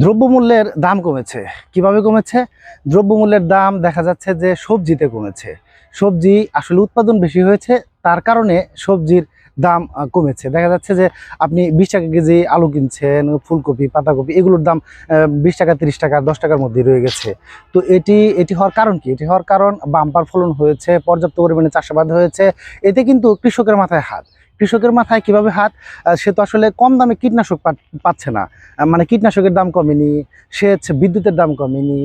দ্রব্যমূল্যের দাম কমেছে। কিভাবে কমেছে? দ্রব্যমূল্যের দাম দেখা যাচ্ছে যে সবজিতে কমেছে। সবজি আসলে উৎপাদন বেশি হয়েছে, তার কারণে সবজির দাম কমেছে। দেখা যাচ্ছে যে আপনি 20 টাকা কেজি আলু কিনছেন, ফুলকপি, পাতাকপি এগুলোর দাম 20 টাকা, 30 টাকা, 10 টাকার মধ্যেই রয়ে গেছে। তো এটি হওয়ার কারণ কি? এটি হওয়ার কারণ বাম্পার ফলন হয়েছে, পর্যাপ্ত পরিমাণে চাষাবাদ হয়েছে। এতে কিন্তু কৃষকের মাথায় হাত। কৃষকের মাথায় কিভাবে হাত? সে তো আসলে কম দামে কীটনাশক পাচ্ছে না। মানে কীটনাশকের দাম কমেনি, সে হচ্ছে বিদ্যুতের দাম কমেনি,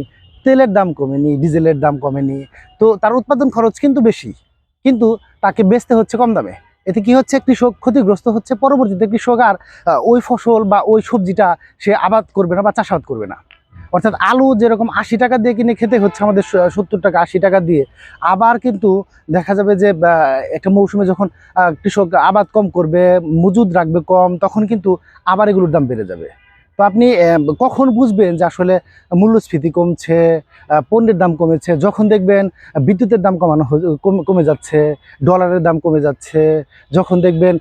তেলের দাম কমেনি, ডিজেলের দাম কমেনি। তো তার উৎপাদন খরচ কিন্তু বেশি, কিন্তু তাকে বেচতে হচ্ছে কম দামে। এতে কি হচ্ছে? কৃষক ক্ষতিগ্রস্ত হচ্ছে। পরবর্তীতে কৃষক আর ওই ফসল বা ওই সবজিটা সে আবাদ করবে না বা চাষাবাদ করবে না। অর্থাৎ আলু যেরকম 80 টাকা দিয়ে কিনে খেতে হচ্ছে আমাদের 70 টাকা 80 টাকা দিয়ে, আবার কিন্তু দেখা যাবে যে একটা মৌসুমে যখন কৃষক আবাদ কম করবে, মজুদ রাখবে কম, তখন কিন্তু আবার এগুলোর দাম বেড়ে যাবে। তো আপনি কখন বুঝবেন যে আসলে মূল্যস্ফীতি কমছে, পণ্যের দাম কমেছে? যখন দেখবেন বিদ্যুতের দাম কমে যাচ্ছে, ডলারের দাম কমে যাচ্ছে, যখন দেখবেন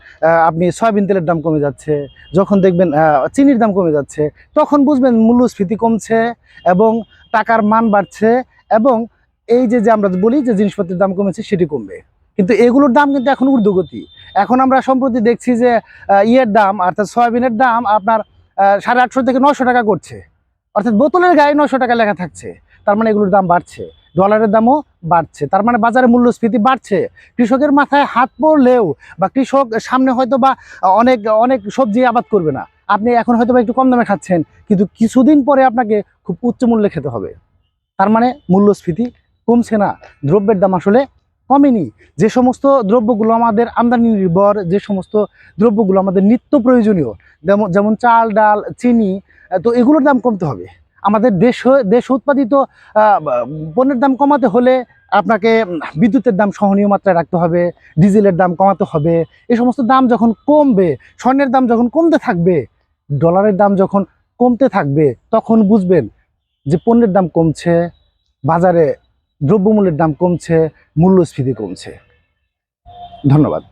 আপনি সয়াবিন তেলের দাম কমে যাচ্ছে, যখন দেখবেন চিনির দাম কমে যাচ্ছে, তখন বুঝবেন মূল্যস্ফীতি কমছে এবং টাকার মান বাড়ছে। এবং এই যে আমরা বলি যে জিনিসপত্রের দাম কমেছে, সেটি কমবে। কিন্তু এগুলোর দাম কিন্তু এখন ঊর্ধ্বগতি। এখন আমরা সম্প্রতি দেখছি যে ইয়ের দাম অর্থাৎ সয়াবিনের দাম আপনার 850 থেকে 900 টাকা করছে। অর্থাৎ বোতলের গায়ে 900 টাকা লেখা থাকছে। তার মানে এগুলোর দাম বাড়ছে, ডলারের দামও বাড়ছে। তার মানে বাজারে মূল্যস্ফীতি বাড়ছে। কৃষকের মাথায় হাত পড়লেও বা কৃষক সামনে হয়তো বা অনেক অনেক সবজি আবাদ করবে না, আপনি এখন হয়তো বা একটু কম দামে খাচ্ছেন, কিন্তু কিছুদিন পরে আপনাকে খুব উচ্চ মূল্যে খেতে হবে। তার মানে মূল্যস্ফীতি কমছে না, দ্রব্যের দাম আসলে কমেনি। যে সমস্ত দ্রব্যগুলো আমাদের আমদানি নির্ভর, যে সমস্ত দ্রব্যগুলো আমাদের নিত্য প্রয়োজনীয়, যেমন চাল, ডাল, চিনি, তো এগুলোর দাম কমতে হবে। আমাদের দেশ উৎপাদিত পণ্যের দাম কমাতে হলে আপনাকে বিদ্যুতের দাম সহনীয় মাত্রায় রাখতে হবে, ডিজেলের দাম কমাতে হবে। এই সমস্ত দাম যখন কমবে, স্বর্ণের দাম যখন কমতে থাকবে, ডলারের দাম যখন কমতে থাকবে, তখন বুঝবেন যে পণ্যের দাম কমছে, বাজারে দ্রব্যমূল্যের দাম কমছে, মূল্যস্ফীতি কমছে। ধন্যবাদ।